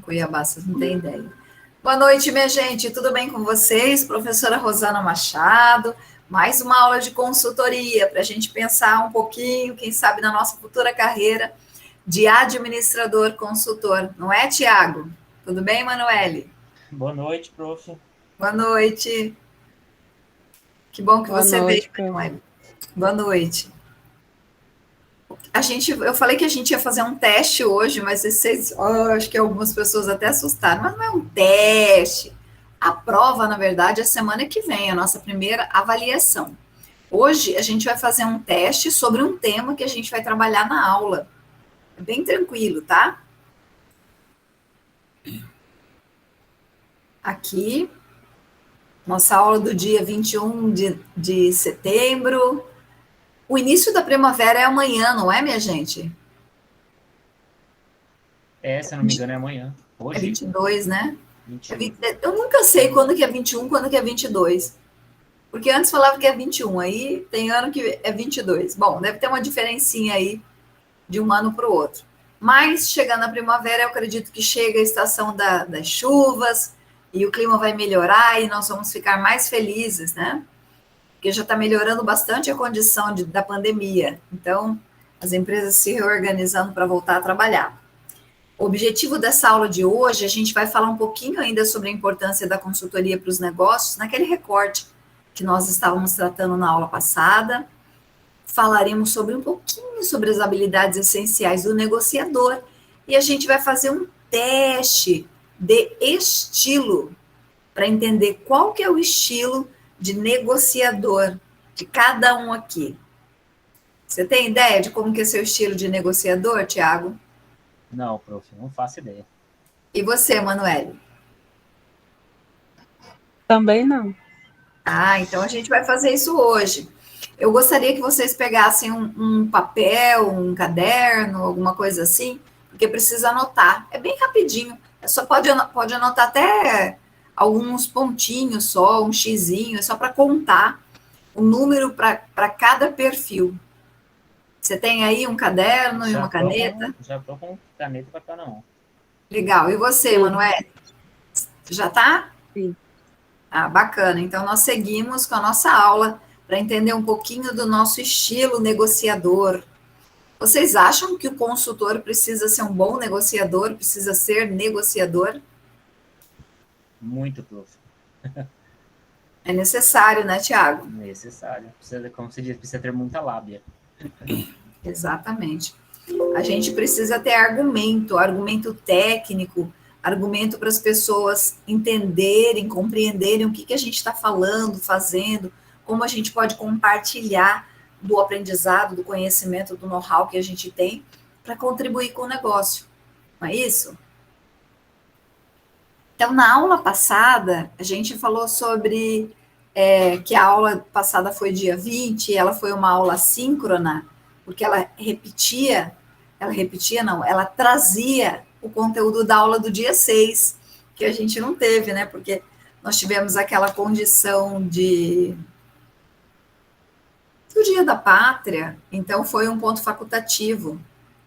Cuiabá, vocês não têm ideia. Boa noite, minha gente. Tudo bem com vocês? Professora Rosana Machado. Mais uma aula de consultoria para a gente pensar um pouquinho, quem sabe, na nossa futura carreira de administrador consultor. Não é, Tiago? Tudo bem, Manoeli? Boa noite, prof. Boa noite. Que bom que Boa você veio, noite, prof. Manoeli. Boa noite. Eu falei que a gente ia fazer um teste hoje, mas acho que algumas pessoas até assustaram, mas não é um teste. A prova, na verdade, é semana que vem, a nossa primeira avaliação. Hoje a gente vai fazer um teste sobre um tema que a gente vai trabalhar na aula. É bem tranquilo, tá? Aqui, nossa aula do dia 21 de setembro. O início da primavera é amanhã, não é, minha gente? Se eu não me engano, é amanhã. É Hoje, 22, né? 21. Eu nunca sei quando que é 21, quando que é 22. Porque antes falava que é 21, aí tem ano que é 22. Bom, deve ter uma diferencinha aí de um ano para o outro. Mas, chegando a primavera, eu acredito que chega a estação das chuvas e o clima vai melhorar e nós vamos ficar mais felizes, né? Porque já está melhorando bastante a condição da pandemia. Então, as empresas se reorganizando para voltar a trabalhar. O objetivo dessa aula de hoje, a gente vai falar um pouquinho ainda sobre a importância da consultoria para os negócios, naquele recorte que nós estávamos tratando na aula passada. Falaremos sobre um pouquinho sobre as habilidades essenciais do negociador e a gente vai fazer um teste de estilo para entender qual que é o estilo de negociador de cada um aqui. Você tem ideia de como que é seu estilo de negociador, Tiago? Não, prof, não faço ideia. E você, Manoeli? Também não. Então a gente vai fazer isso hoje. Eu gostaria que vocês pegassem um papel, um caderno, alguma coisa assim, porque precisa anotar. É bem rapidinho. Pode anotar até alguns pontinhos só, um xizinho, é só para contar o número para cada perfil. Você tem aí um caderno e uma caneta? Já estou com caneta e papel na mão. Legal. E você, Manoel? Já está? Sim. Bacana. Então, nós seguimos com a nossa aula para entender um pouquinho do nosso estilo negociador. Vocês acham que o consultor precisa ser um bom negociador, precisa ser negociador? Muito, prof. É necessário, né, Tiago? Necessário. Precisa, como você diz, precisa ter muita lábia. Exatamente. A gente precisa ter argumento técnico, argumento para as pessoas entenderem, compreenderem o que a gente está falando, fazendo, como a gente pode compartilhar do aprendizado, do conhecimento, do know-how que a gente tem para contribuir com o negócio. Não é isso? Então, na aula passada, a gente falou sobre que a aula passada foi dia 20, ela foi uma aula síncrona, porque ela trazia o conteúdo da aula do dia 6, que a gente não teve, né? Porque nós tivemos aquela condição do Dia da Pátria, então foi um ponto facultativo.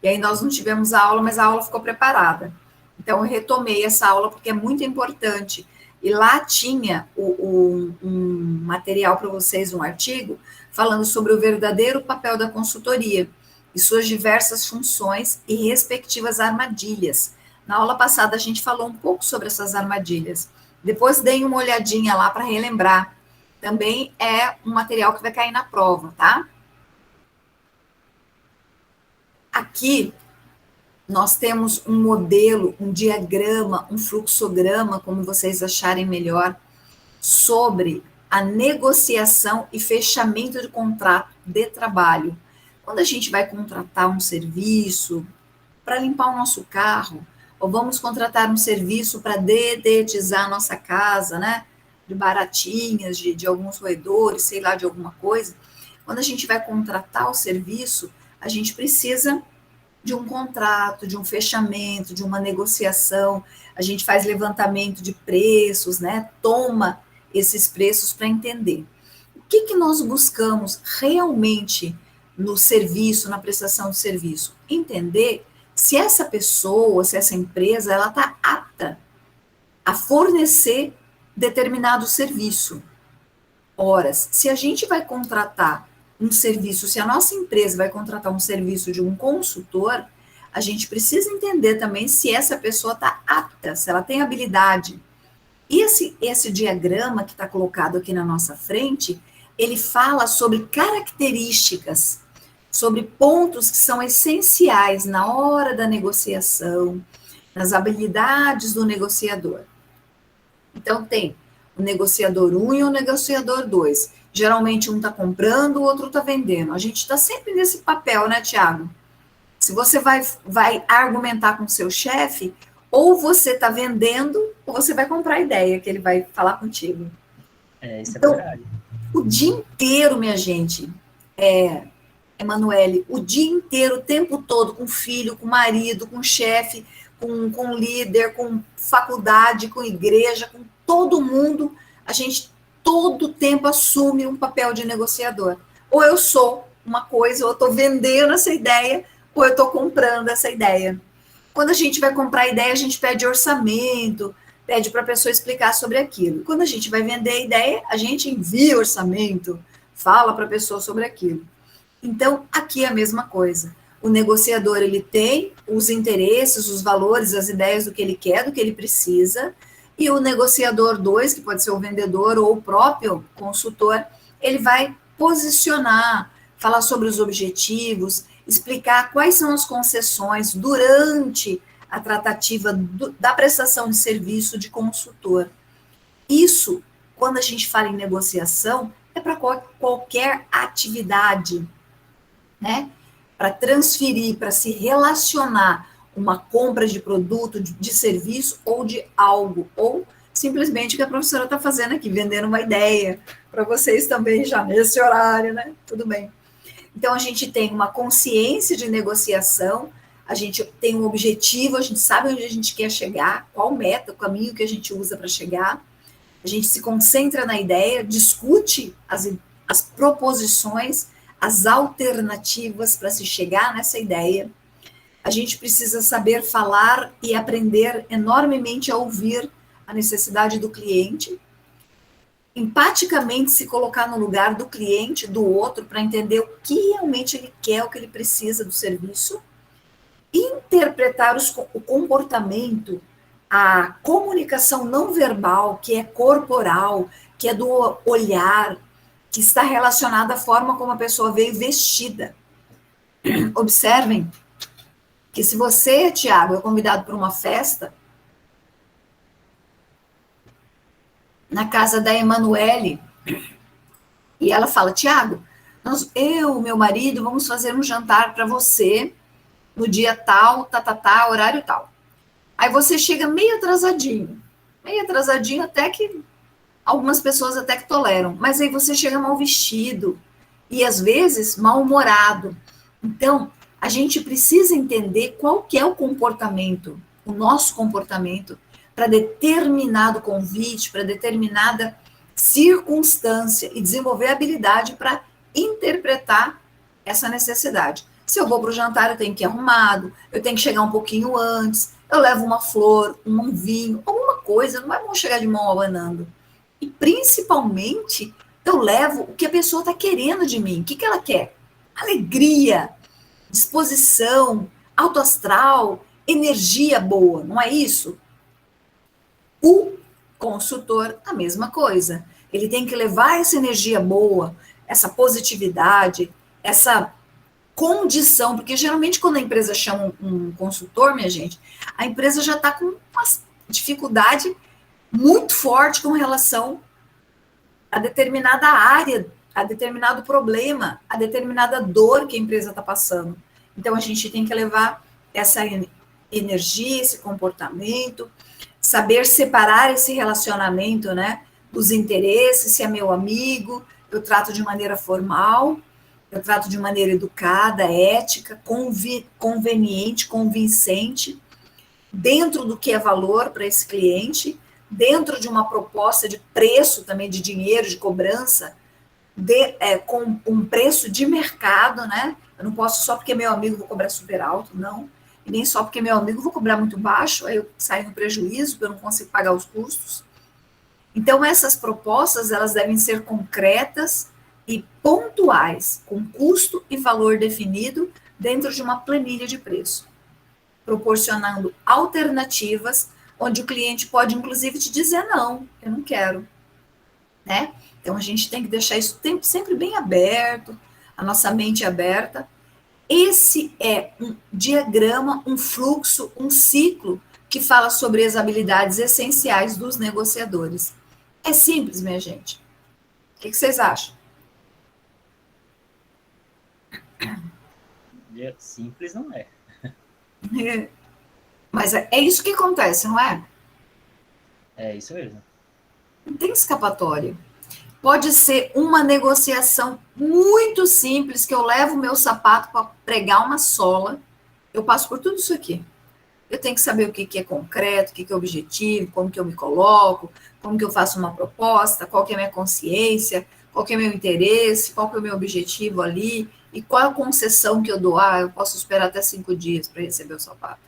E aí nós não tivemos a aula, mas a aula ficou preparada. Então eu retomei essa aula porque é muito importante. E lá tinha um material para vocês, um artigo, falando sobre o verdadeiro papel da consultoria e suas diversas funções e respectivas armadilhas. Na aula passada a gente falou um pouco sobre essas armadilhas. Depois deem uma olhadinha lá para relembrar. Também é um material que vai cair na prova, tá? Aqui nós temos um modelo, um diagrama, um fluxograma, como vocês acharem melhor, sobre a negociação e fechamento de contrato de trabalho. Quando a gente vai contratar um serviço para limpar o nosso carro, ou vamos contratar um serviço para dedetizar a nossa casa, né? De baratinhas, de alguns roedores, sei lá, de alguma coisa. Quando a gente vai contratar o serviço, a gente precisa de um contrato, de um fechamento, de uma negociação, a gente faz levantamento de preços, né? Toma esses preços para entender. O que nós buscamos realmente no serviço, na prestação de serviço? Entender se essa pessoa, se essa empresa, ela está a fornecer determinado serviço. Ora, se a gente vai contratar um serviço, se a nossa empresa vai contratar um serviço de um consultor, a gente precisa entender também se essa pessoa está apta, se ela tem habilidade. E esse diagrama que está colocado aqui na nossa frente, ele fala sobre características, sobre pontos que são essenciais na hora da negociação, nas habilidades do negociador. Então, tem o negociador 1 e o negociador 2. Geralmente, um está comprando, o outro está vendendo. A gente está sempre nesse papel, né, Tiago? Se você vai argumentar com o seu chefe, ou você está vendendo, ou você vai comprar a ideia que ele vai falar contigo. Isso então, é verdade. O dia inteiro, minha gente, Emanuele, o dia inteiro, o tempo todo, com filho, com marido, com chefe, com líder, com faculdade, com igreja, com todo mundo, a gente todo tempo assume um papel de negociador. Ou eu sou uma coisa, ou eu estou vendendo essa ideia, ou eu estou comprando essa ideia. Quando a gente vai comprar a ideia, a gente pede orçamento, pede para a pessoa explicar sobre aquilo. Quando a gente vai vender a ideia, a gente envia orçamento, fala para a pessoa sobre aquilo. Então, aqui é a mesma coisa. O negociador, ele tem os interesses, os valores, as ideias do que ele quer, do que ele precisa, e o negociador 2, que pode ser o vendedor ou o próprio consultor, ele vai posicionar, falar sobre os objetivos, explicar quais são as concessões durante a tratativa da prestação de serviço de consultor. Isso, quando a gente fala em negociação, é para qualquer atividade, né? Para transferir, para se relacionar uma compra de produto, de serviço ou de algo, ou simplesmente o que a professora está fazendo aqui, vendendo uma ideia para vocês também já nesse horário, né? Tudo bem. Então, a gente tem uma consciência de negociação, a gente tem um objetivo, a gente sabe onde a gente quer chegar, qual meta, o caminho que a gente usa para chegar, a gente se concentra na ideia, discute as proposições, as alternativas para se chegar nessa ideia. A gente precisa saber falar e aprender enormemente a ouvir a necessidade do cliente, empaticamente se colocar no lugar do cliente, do outro, para entender o que realmente ele quer, o que ele precisa do serviço, interpretar o comportamento, a comunicação não verbal, que é corporal, que é do olhar, que está relacionada à forma como a pessoa veio vestida. Observem que se você, Tiago, é convidado para uma festa, na casa da Emanuele, e ela fala, Tiago, eu, meu marido, vamos fazer um jantar para você no dia tal, horário tal. Aí você chega meio atrasadinho até que algumas pessoas até que toleram, mas aí você chega mal vestido e às vezes mal-humorado. Então, a gente precisa entender qual que é o comportamento, o nosso comportamento para determinado convite, para determinada circunstância e desenvolver habilidade para interpretar essa necessidade. Se eu vou para o jantar, eu tenho que ir arrumado, eu tenho que chegar um pouquinho antes, eu levo uma flor, um vinho, alguma coisa, não vai chegar de mão abanando. E principalmente, eu levo o que a pessoa está querendo de mim. O que ela quer? Alegria, disposição, alto astral, energia boa, não é isso? O consultor, a mesma coisa. Ele tem que levar essa energia boa, essa positividade, essa condição, porque geralmente quando a empresa chama um consultor, minha gente, a empresa já está com uma dificuldade muito forte com relação a determinada área, a determinado problema, a determinada dor que a empresa está passando. Então, a gente tem que levar essa energia, esse comportamento, saber separar esse relacionamento, né, dos interesses, se é meu amigo, eu trato de maneira formal, eu trato de maneira educada, ética, conveniente, convincente, dentro do que é valor para esse cliente, dentro de uma proposta de preço também, de dinheiro, de cobrança, com um preço de mercado, né? Eu não posso só porque é meu amigo vou cobrar super alto, não. e nem só porque meu amigo vou cobrar muito baixo, aí eu saio no prejuízo, porque eu não consigo pagar os custos. Então, essas propostas, elas devem ser concretas e pontuais, com custo e valor definido dentro de uma planilha de preço, proporcionando alternativas onde o cliente pode, inclusive, te dizer não, eu não quero, né? Então, a gente tem que deixar isso sempre bem aberto, a nossa mente aberta. Esse é um diagrama, um fluxo, um ciclo que fala sobre as habilidades essenciais dos negociadores. É simples, minha gente. O que vocês acham? Simples não é. Mas é isso que acontece, não é? É isso mesmo. Não tem escapatória. Pode ser uma negociação muito simples, que eu levo o meu sapato para pregar uma sola. Eu passo por tudo isso aqui. Eu tenho que saber o que é concreto, o que é objetivo, como que eu me coloco, como que eu faço uma proposta, qual que é a minha consciência, qual que é o meu interesse, qual que é o meu objetivo ali, e qual a concessão que eu dou. Ah, eu posso esperar até 5 dias para receber o sapato.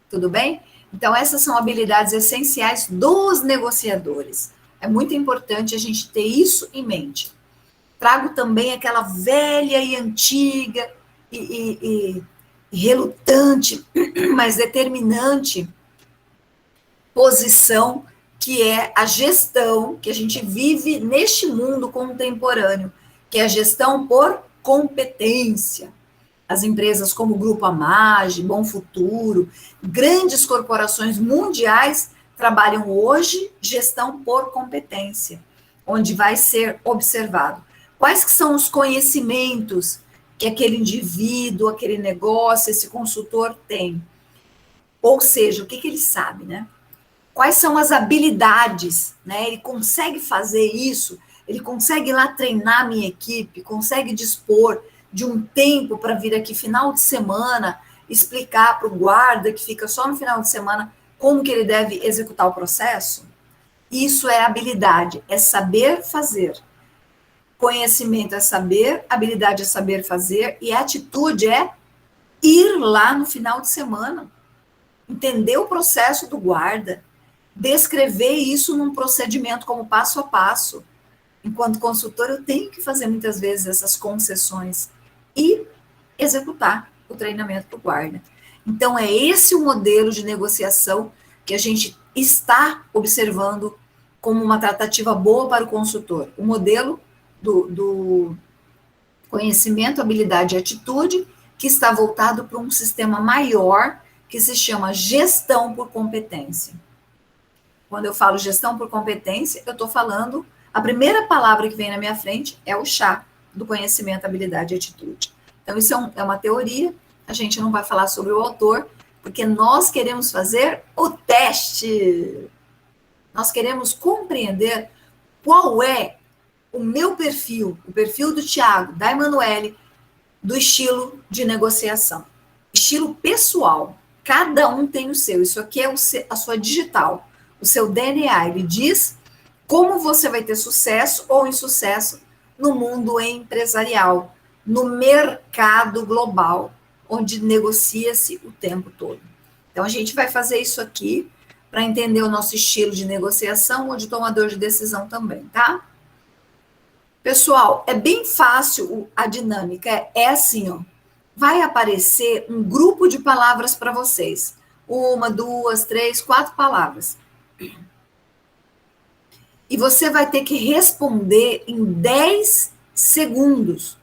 Tudo bem? Então, essas são habilidades essenciais dos negociadores. É muito importante a gente ter isso em mente. Trago também aquela velha e antiga e relutante, mas determinante posição que é a gestão, que a gente vive neste mundo contemporâneo, que é a gestão por competência. As empresas como o Grupo Amage, Bom Futuro, grandes corporações mundiais trabalham hoje gestão por competência, onde vai ser observado quais que são os conhecimentos que aquele indivíduo, aquele negócio, esse consultor tem. Ou seja, o que ele sabe, né? Quais são as habilidades, né? Ele consegue fazer isso, ele consegue lá treinar a minha equipe, consegue dispor de um tempo para vir aqui final de semana, explicar para o guarda que fica só no final de semana como que ele deve executar o processo? Isso é habilidade, é saber fazer. Conhecimento é saber, habilidade é saber fazer, e atitude é ir lá no final de semana, entender o processo do guarda, descrever isso num procedimento como passo a passo. Enquanto consultor, eu tenho que fazer muitas vezes essas concessões e executar o treinamento para o guarda. Então, é esse o modelo de negociação que a gente está observando como uma tratativa boa para o consultor. O modelo do conhecimento, habilidade e atitude, que está voltado para um sistema maior, que se chama gestão por competência. Quando eu falo gestão por competência, eu estou falando, a primeira palavra que vem na minha frente é o chá do conhecimento, habilidade e atitude. Então, isso é uma teoria, a gente não vai falar sobre o autor, porque nós queremos fazer o teste. Nós queremos compreender qual é o meu perfil, o perfil do Tiago, da Emanuele, do estilo de negociação. Estilo pessoal. Cada um tem o seu. Isso aqui é a sua digital, o seu DNA. Ele diz como você vai ter sucesso ou insucesso no mundo empresarial, no mercado global, onde negocia-se o tempo todo. Então, a gente vai fazer isso aqui para entender o nosso estilo de negociação ou de tomador de decisão também, tá? Pessoal, é bem fácil a dinâmica, é assim, ó. Vai aparecer um grupo de palavras para vocês. 1, 2, 3, 4 palavras. E você vai ter que responder em 10 segundos,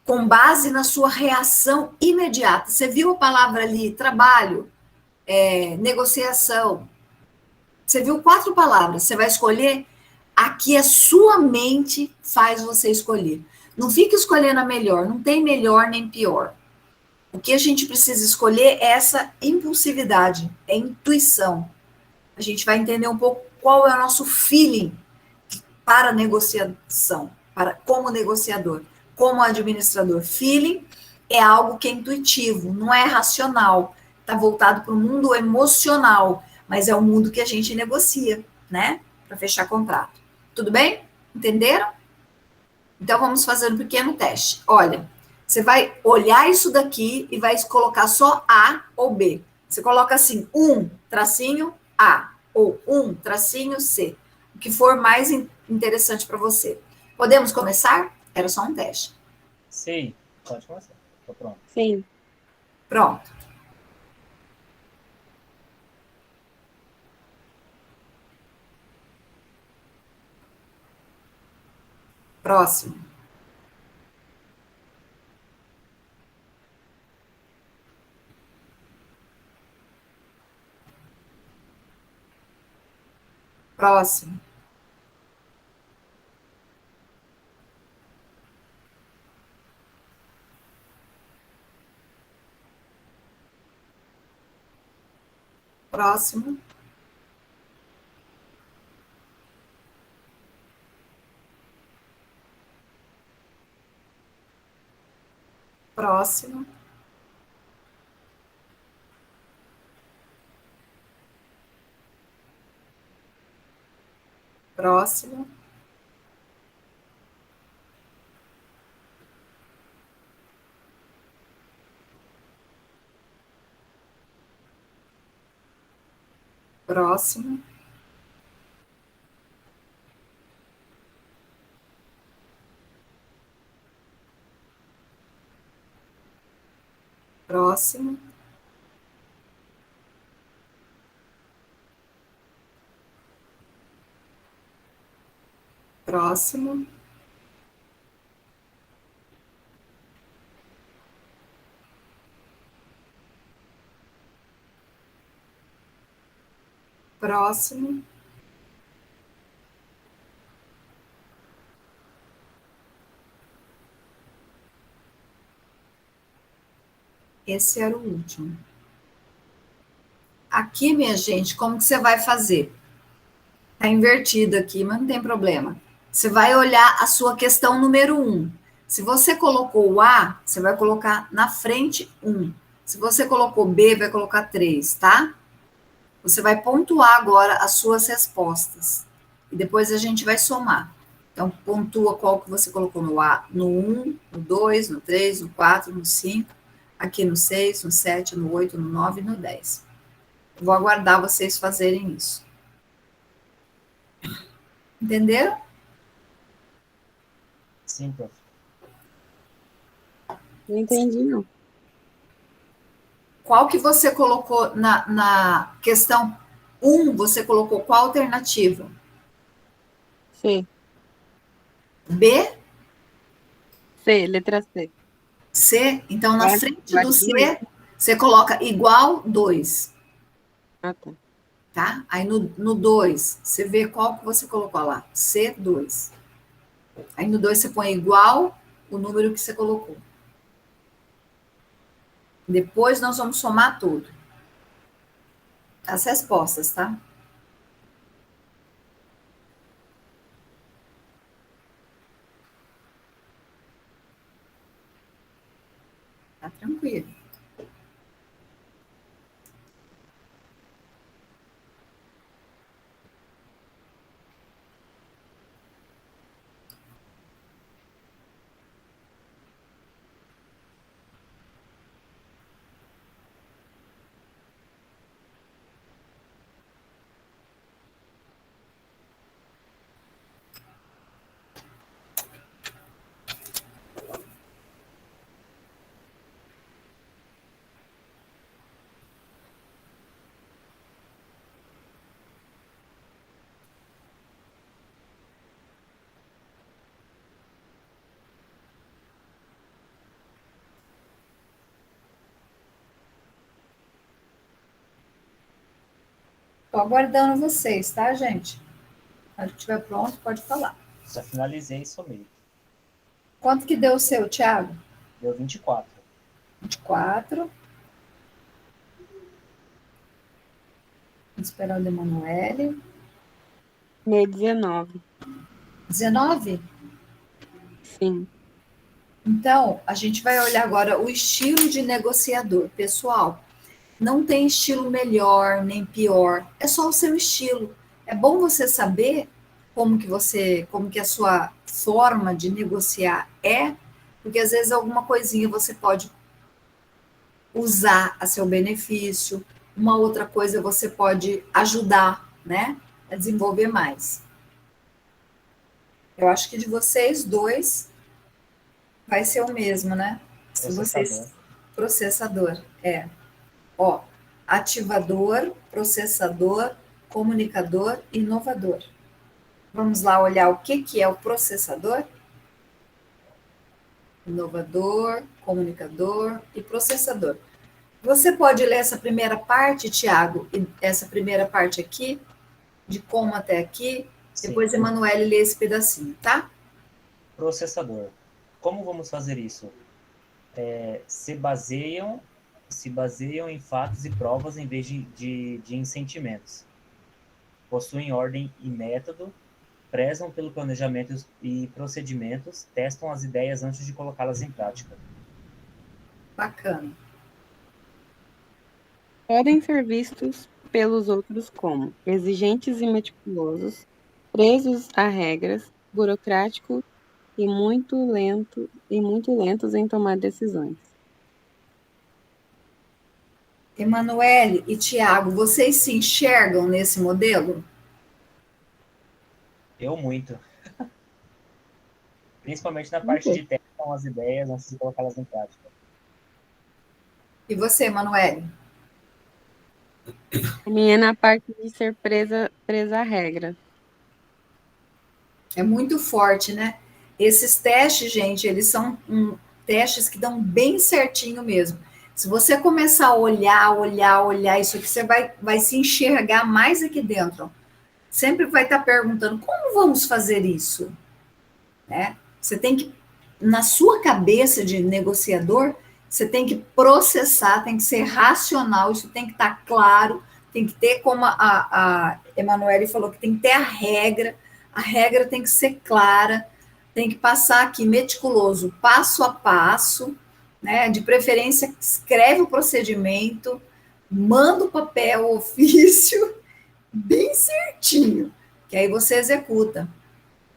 com base na sua reação imediata. Você viu a palavra ali, trabalho, negociação. Você viu 4 palavras, você vai escolher a que a sua mente faz você escolher. Não fique escolhendo a melhor, não tem melhor nem pior. O que a gente precisa escolher é essa impulsividade, é intuição. A gente vai entender um pouco qual é o nosso feeling para a negociação, como negociador, como administrador. Feeling é algo que é intuitivo, não é racional, está voltado para o mundo emocional, mas é o mundo que a gente negocia, né? Para fechar contrato. Tudo bem? Entenderam? Então, vamos fazer um pequeno teste. Olha, Você vai olhar isso daqui e vai colocar só A ou B. Você coloca assim, 1, A, ou 1, C. O que for mais interessante para você. Podemos começar? Era só um teste. Sim, pode começar. Tô pronto. Sim. Pronto. Próximo. Próximo. Próximo. Próximo. Próximo. Próximo. Próximo. Próximo. Próximo. Esse era o último. Aqui, minha gente, como que você vai fazer? Está invertido aqui, mas não tem problema. Você vai olhar a sua questão número 1. Se você colocou o A, você vai colocar na frente 1. Se você colocou B, vai colocar 3, tá? Você vai pontuar agora as suas respostas. E depois a gente vai somar. Então, pontua qual que você colocou no A, no 1, no 2, no 3, no 4, no 5, aqui no 6, no 7, no 8, no 9 e no 10. Vou aguardar vocês fazerem isso. Entenderam? Sim, prof. Não entendi, não. Qual que você colocou na questão 1, você colocou qual alternativa? C. B? C, letra C. C? Então, na Vai- frente vai do C, dois. você coloca igual 2, Ah, tá. tá? Aí no 2, você vê qual que você colocou lá, C2. Aí no 2 você põe igual o número que você colocou. Depois nós vamos somar tudo. As respostas, tá? Tá tranquilo. Tô aguardando vocês, tá, gente? Quando estiver pronto, pode falar. Já finalizei e somei. Quanto que deu o seu, Thiago? Deu 24. 24. Vamos esperar o Emanuele. Meu 19. 19? Sim. Então, a gente vai olhar agora o estilo de negociador. Pessoal, não tem estilo melhor nem pior, é só o seu estilo. É bom você saber como que a sua forma de negociar é, porque às vezes alguma coisinha você pode usar a seu benefício, uma outra coisa você pode ajudar, né, a desenvolver mais. Eu acho que de vocês dois vai ser o mesmo, né? Se Processador. vocês processador, ó, ativador, processador, comunicador, inovador. Vamos lá olhar o que que é o processador? Inovador, comunicador e processador. Você pode ler essa primeira parte, Tiago, e essa primeira parte aqui, de como até aqui, Sim. depois Emanuele lê esse pedacinho, tá? Processador. Como vamos fazer isso? Se baseiam em fatos e provas em vez em sentimentos. Possuem ordem e método, prezam pelo planejamento e procedimentos, testam as ideias antes de colocá-las em prática. Bacana. Podem ser vistos pelos outros como exigentes e meticulosos, presos a regras, burocráticos e muito lentos em tomar decisões. Emanuele e Tiago, vocês se enxergam nesse modelo? Eu muito. Principalmente na parte de testam as ideias antes de colocá-las em prática. E você, Emanuele? A minha é na parte de ser presa à regra. É muito forte, né? Esses testes, gente, eles são testes que dão bem certinho mesmo. Se você começar a olhar isso aqui, você vai se enxergar mais aqui dentro. Sempre vai estar perguntando, como vamos fazer isso? Né? Você tem que, na sua cabeça de negociador, você tem que processar, tem que ser racional, isso tem que estar claro, tem que ter, como a Emanuele falou, que tem que ter a regra tem que ser clara, tem que passar aqui meticuloso, passo a passo, né? De preferência, escreve o procedimento, manda o papel, o ofício, bem certinho, que aí você executa.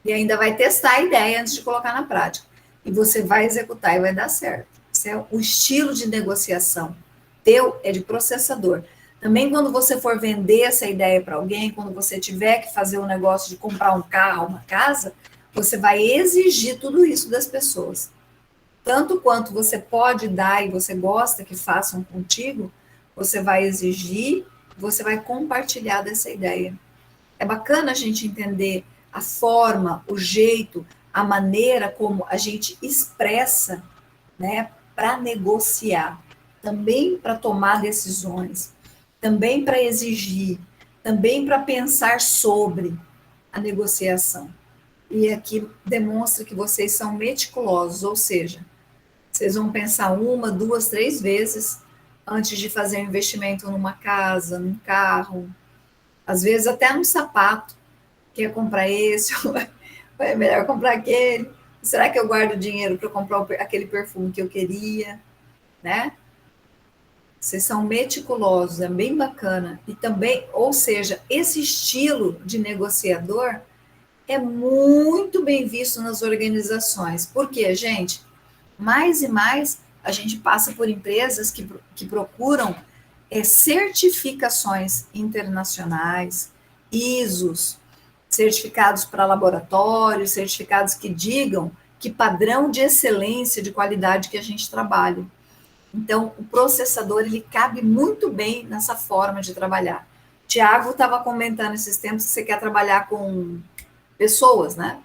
E ainda vai testar a ideia antes de colocar na prática. E você vai executar e vai dar certo. Esse é o estilo de negociação. Teu é de processador. Também quando você for vender essa ideia para alguém, quando você tiver que fazer um negócio de comprar um carro, uma casa, você vai exigir tudo isso das pessoas. Tanto quanto você pode dar e você gosta que façam contigo, você vai exigir, você vai compartilhar dessa ideia. É bacana a gente entender a forma, o jeito, a maneira como a gente expressa, né, para negociar, também para tomar decisões, também para exigir, também para pensar sobre a negociação. E aqui demonstra que vocês são meticulosos, ou seja, vocês vão pensar uma, duas, três vezes antes de fazer um investimento numa casa, num carro, às vezes até num sapato. Quer comprar esse? É melhor comprar aquele? Será que eu guardo dinheiro para comprar aquele perfume que eu queria? Né? Vocês são meticulosos, é bem bacana. E também, ou seja, esse estilo de negociador é muito bem visto nas organizações. Por quê, gente? Mais e mais a gente passa por empresas que procuram certificações internacionais, ISOs, certificados para laboratórios, certificados que digam que padrão de excelência, de qualidade que a gente trabalha. Então, o processador, ele cabe muito bem nessa forma de trabalhar. Tiago estava comentando esses tempos que você quer trabalhar com pessoas, né?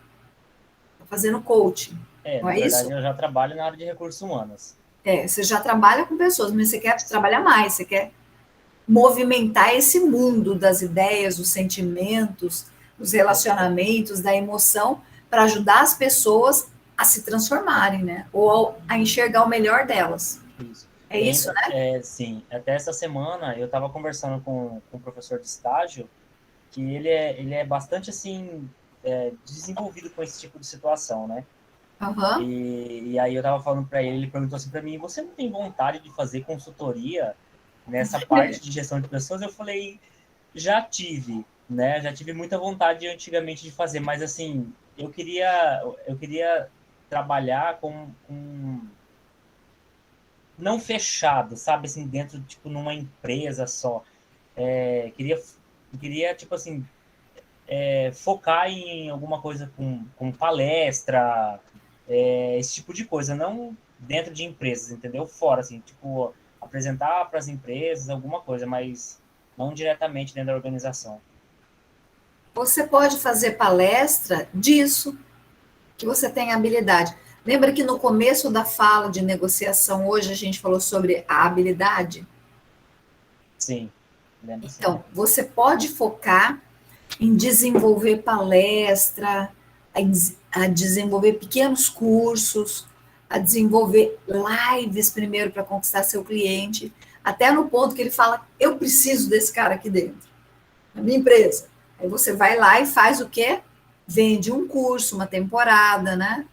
Fazendo coaching. Não Na é verdade, isso? eu já trabalho na área de recursos humanos. Você já trabalha com pessoas, mas você quer trabalhar mais, você quer movimentar esse mundo das ideias, dos sentimentos, dos relacionamentos, da emoção, para ajudar as pessoas a se transformarem, né? Ou a enxergar o melhor delas. Isso. É isso, né? Sim. Até essa semana eu estava conversando com um professor de estágio que ele é bastante assim desenvolvido com esse tipo de situação, né? Uhum. E aí eu tava falando para ele perguntou assim para mim, você não tem vontade de fazer consultoria nessa parte de gestão de pessoas? Eu falei, já tive, né? Já tive muita vontade antigamente de fazer, mas assim, eu queria trabalhar com não fechado, sabe, assim, dentro, tipo, numa empresa só. Queria tipo assim, focar em alguma coisa com palestra, esse tipo de coisa, não dentro de empresas, entendeu? Fora, assim, tipo, apresentar para as empresas alguma coisa, mas não diretamente dentro da organização. Você pode fazer palestra disso, que você tem habilidade. Lembra que no começo da fala de negociação, hoje a gente falou sobre a habilidade? Sim, lembro sim. Então, você pode focar em desenvolver palestra, a desenvolver pequenos cursos, a desenvolver lives primeiro para conquistar seu cliente, até no ponto que ele fala: eu preciso desse cara aqui dentro, na minha empresa. Aí você vai lá e faz o quê? Vende um curso, uma temporada, né?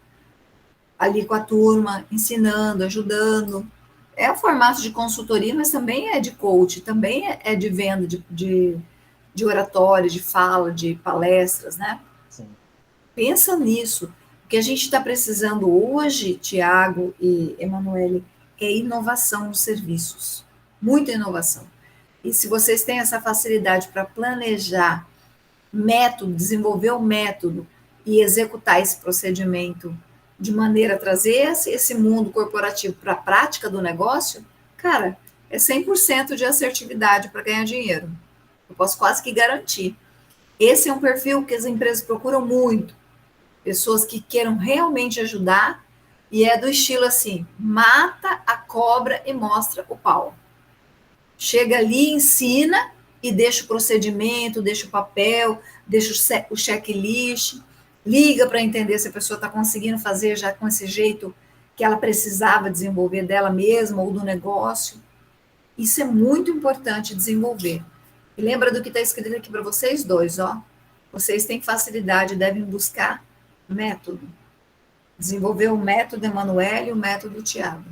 Ali com a turma, ensinando, ajudando. É o formato de consultoria, mas também é de coach, também é de venda de oratório, de fala, de palestras, né? Sim. Pensa nisso. O que a gente está precisando hoje, Tiago e Emanuele, é inovação nos serviços. Muita inovação. E se vocês têm essa facilidade para planejar método, desenvolver o método e executar esse procedimento de maneira a trazer esse mundo corporativo para a prática do negócio, cara, é 100% de assertividade para ganhar dinheiro. Eu posso quase que garantir. Esse é um perfil que as empresas procuram muito. Pessoas que queiram realmente ajudar e é do estilo assim, mata a cobra e mostra o pau. Chega ali, ensina e deixa o procedimento, deixa o papel, deixa o checklist, liga para entender se a pessoa está conseguindo fazer já com esse jeito que ela precisava desenvolver dela mesma ou do negócio. Isso é muito importante desenvolver. E lembra do que está escrito aqui para vocês dois, ó. Vocês têm facilidade, devem buscar método. Desenvolver o método Emanuele e o método Tiago.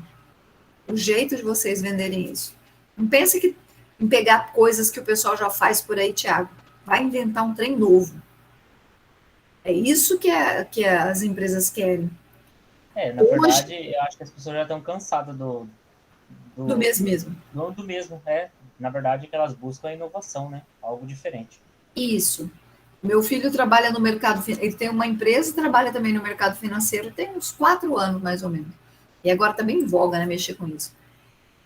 O jeito de vocês venderem isso. Não pense que em pegar coisas que o pessoal já faz por aí, Tiago. Vai inventar um trem novo. É isso que as empresas querem. Na Hoje, verdade, eu acho que as pessoas já estão cansadas do do, mesmo. do mesmo. Na verdade, que elas buscam a inovação, né? Algo diferente. Isso. Meu filho trabalha no mercado, ele tem uma empresa e trabalha também no mercado financeiro, tem uns 4 anos mais ou menos. E agora está bem em voga, né, mexer com isso.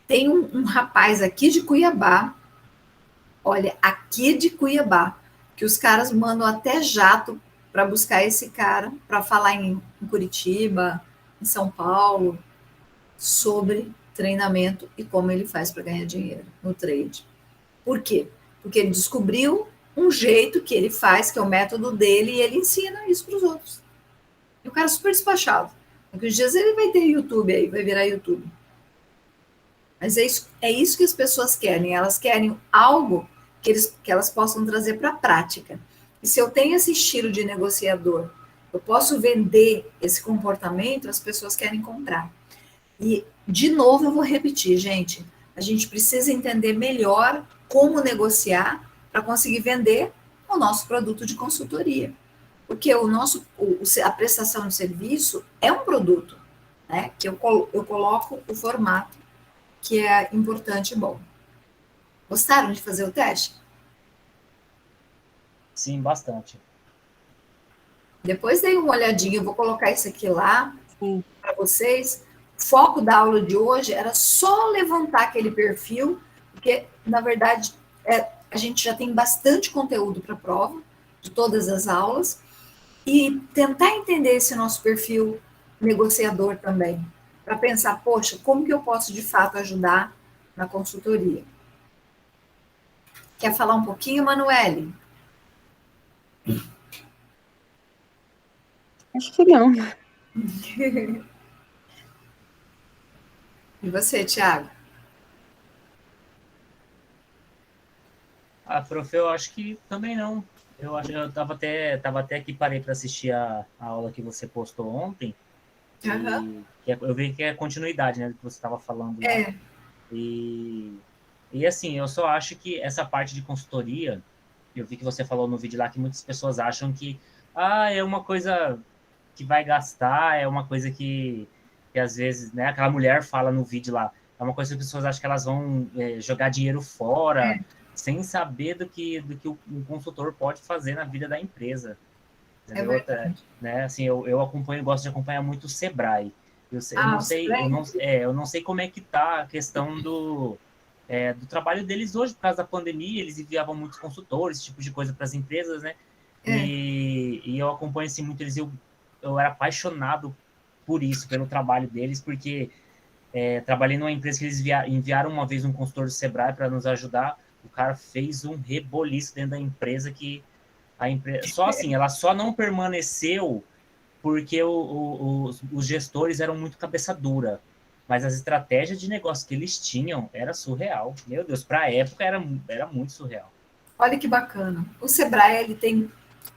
Tem um rapaz aqui de Cuiabá, olha, aqui de Cuiabá, que os caras mandam até jato para buscar esse cara, para falar em Curitiba, em São Paulo, sobre treinamento e como ele faz para ganhar dinheiro no trade. Por quê? Porque ele descobriu um jeito que ele faz, que é o método dele, e ele ensina isso para os outros. E o cara é super despachado. Daqui uns dias ele vai ter YouTube aí, vai virar YouTube. Mas é isso que as pessoas querem. Elas querem algo que elas possam trazer para a prática. E se eu tenho esse estilo de negociador, eu posso vender esse comportamento, as pessoas querem comprar. E, de novo, eu vou repetir, gente. A gente precisa entender melhor como negociar para conseguir vender o nosso produto de consultoria. Porque a prestação de serviço é um produto, né? Que eu coloco o formato que é importante e bom. Gostaram de fazer o teste? Sim, bastante. Depois dei uma olhadinha, eu vou colocar isso aqui lá Sim. para vocês. O foco da aula de hoje era só levantar aquele perfil, porque, na verdade, a gente já tem bastante conteúdo para a prova, de todas as aulas, e tentar entender esse nosso perfil negociador também, para pensar, poxa, como que eu posso de fato ajudar na consultoria? Quer falar um pouquinho, Manuele? Acho que não. E você, Thiago? Prof, eu acho que também não. Eu tava até aqui, parei para assistir a aula que você postou ontem, Aham. eu vi que é continuidade, né, do que você estava falando lá. É, E, e assim, eu só acho que essa parte de consultoria, eu vi que você falou no vídeo lá que muitas pessoas acham que é uma coisa que vai gastar, é uma coisa que às vezes, né, aquela mulher fala no vídeo lá, é uma coisa que as pessoas acham que elas vão jogar dinheiro fora, sem saber do que um consultor pode fazer na vida da empresa. É Entendeu? verdade. Né, assim, eu acompanho, gosto de acompanhar muito o Sebrae. Eu não O sei, Sebrae? eu não sei como é que tá a questão do trabalho deles hoje, por causa da pandemia, eles enviavam muitos consultores, esse tipo de coisa para as empresas, né? E eu acompanho assim, muito eles, eu era apaixonado por isso, pelo trabalho deles, porque trabalhei numa empresa que eles enviaram uma vez um consultor do Sebrae para nos ajudar, o cara fez um reboliço dentro da empresa que a empresa, só assim, ela só não permaneceu porque os gestores eram muito cabeça dura, mas as estratégias de negócio que eles tinham era surreal. Meu Deus, para a época era muito surreal. Olha que bacana. O Sebrae ele tem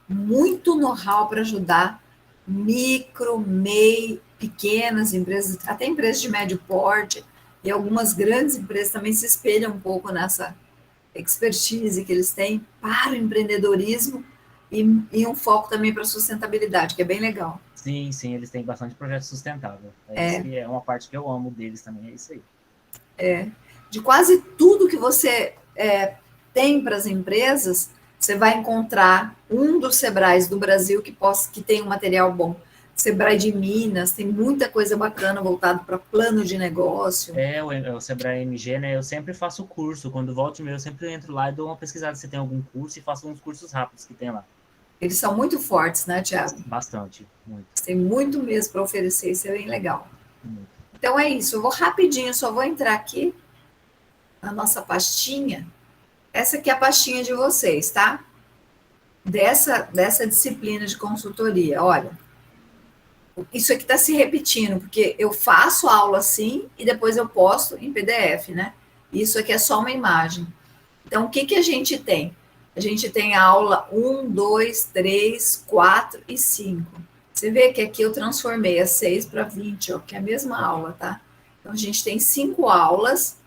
muito know-how para ajudar micro, MEI, pequenas empresas, até empresas de médio porte, e algumas grandes empresas também se espelham um pouco nessa expertise que eles têm para o empreendedorismo e um foco também para a sustentabilidade, que é bem legal. Sim, sim, eles têm bastante projeto sustentável. É isso que é uma parte que eu amo deles também, é isso aí. De quase tudo que você tem para as empresas, você vai encontrar um dos Sebrais do Brasil que tem um material bom. Sebrae de Minas, tem muita coisa bacana voltado para plano de negócio. O Sebrae MG, né? Eu sempre faço curso. Quando volto e meio, eu sempre entro lá e dou uma pesquisada se tem algum curso e faço uns cursos rápidos que tem lá. Eles são muito fortes, né, Tiago? Bastante, muito. Tem muito mesmo para oferecer, isso é bem legal. Muito. Então é isso, eu vou rapidinho, só vou entrar aqui na nossa pastinha. Essa aqui é a pastinha de vocês, tá? Dessa disciplina de consultoria. Olha, isso aqui está se repetindo, porque eu faço aula assim e depois eu posto em PDF, né? Isso aqui é só uma imagem. Então, o que, que a gente tem? A gente tem a aula 1, 2, 3, 4 e 5. Você vê que aqui eu transformei a 6 para 20, ó, que é a mesma aula, tá? Então, a gente tem 5 aulas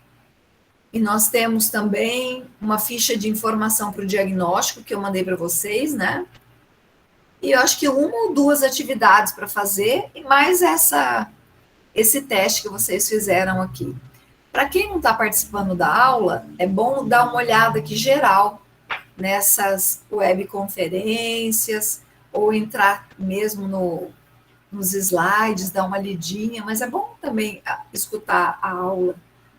e nós temos também uma ficha de informação para o diagnóstico que eu mandei para vocês, né? E eu acho que uma ou duas atividades para fazer e mais esse teste que vocês fizeram aqui. Para quem não está participando da aula, é bom dar uma olhada aqui geral nessas webconferências ou entrar mesmo nos slides, dar uma lidinha, mas é bom também escutar a aula.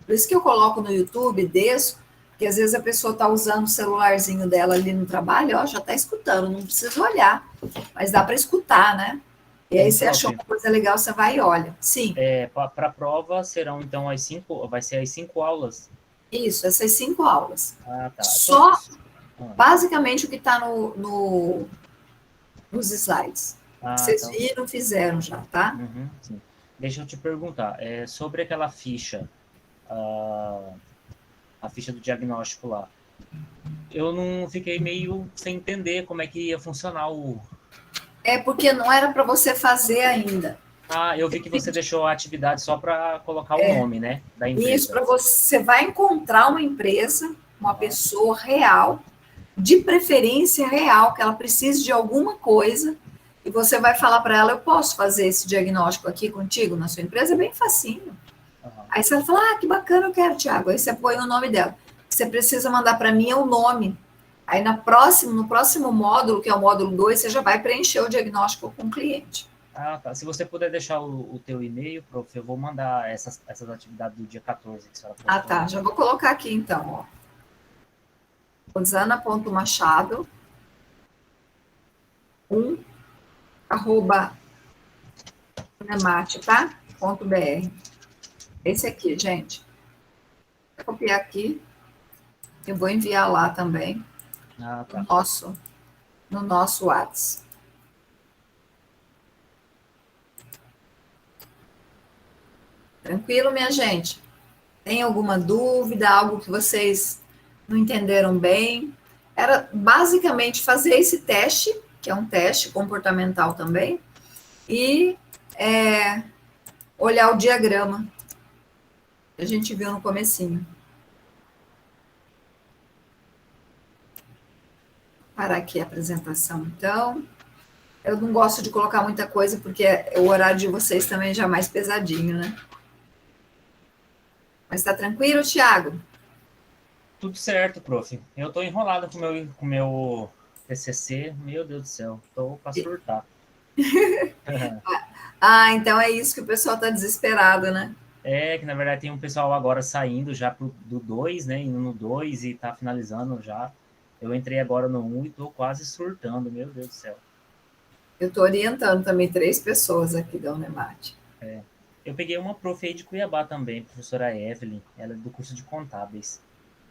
Por isso que eu coloco no YouTube, desço, porque às vezes a pessoa está usando o celularzinho dela ali no trabalho, ó, já está escutando, não precisa olhar, mas dá para escutar, né? E aí você achou uma coisa legal, você vai e olha. Sim. Para a prova serão então vai ser as 5 aulas? Isso, essas 5 aulas. Ah, tá. Só basicamente o que está nos slides. Vocês então, viram, fizeram já, tá? Uhum, sim. Deixa eu te perguntar, sobre aquela ficha, a ficha do diagnóstico lá, eu não fiquei meio sem entender como é que ia funcionar o... É porque não era para você fazer ainda. Eu vi que você deixou a atividade só para colocar o nome, né, da empresa. Isso, para você vai encontrar uma empresa, uma pessoa real, de preferência real, que ela precise de alguma coisa, e você vai falar para ela, eu posso fazer esse diagnóstico aqui contigo na sua empresa? É bem facinho. Aí você vai falar, que bacana, eu quero, Thiago. Aí você põe o nome dela. Você precisa mandar para mim é o nome. Aí no próximo módulo, que é o módulo 2, você já vai preencher o diagnóstico com o cliente. Tá. Se você puder deixar o teu e-mail, prof, eu vou mandar essas atividades do dia 14 que a senhora postou. Tá. Já vou colocar aqui, então, ó. Rosana.machado 1@unemate, tá? .br. Esse aqui, gente. Vou copiar aqui. Eu vou enviar lá também. Tá. No nosso WhatsApp. Tranquilo, minha gente? Tem alguma dúvida, algo que vocês não entenderam bem? Era basicamente fazer esse teste, que é um teste comportamental também, e olhar o diagrama que a gente viu no comecinho. Parar aqui a apresentação, então. Eu não gosto de colocar muita coisa, porque o horário de vocês também já é mais pesadinho, né? Mas tá tranquilo, Thiago? Tudo certo, prof. Eu tô enrolado com o meu TCC. Meu Deus do céu, tô pra surtar. Ah, então é isso que o pessoal tá desesperado, né? É que, na verdade, tem um pessoal agora saindo já do 2, né? Indo no 2 e tá finalizando já. Eu entrei agora no 1 e tô quase surtando, meu Deus do céu. Eu tô orientando também 3 pessoas aqui da Unemate. Eu peguei uma prof aí de Cuiabá também, professora Evelyn. Ela é do curso de contábeis.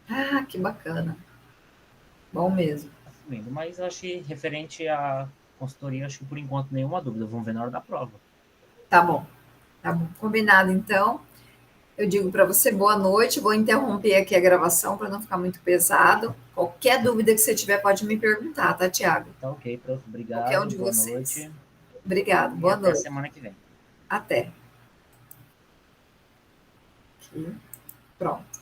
Ah, que bacana. Bom mesmo. Tá fluindo, mas eu achei referente à consultoria, acho que por enquanto nenhuma dúvida. Vamos ver na hora da prova. Tá bom. Tá bom. Combinado, então. Eu digo para você boa noite. Vou interromper aqui a gravação para não ficar muito pesado. Qualquer dúvida que você tiver, pode me perguntar, tá, Tiago? Tá ok, prof. Qualquer um Obrigado, de boa vocês. noite Obrigado. e Boa até noite. semana que vem. Até. Aqui. Pronto.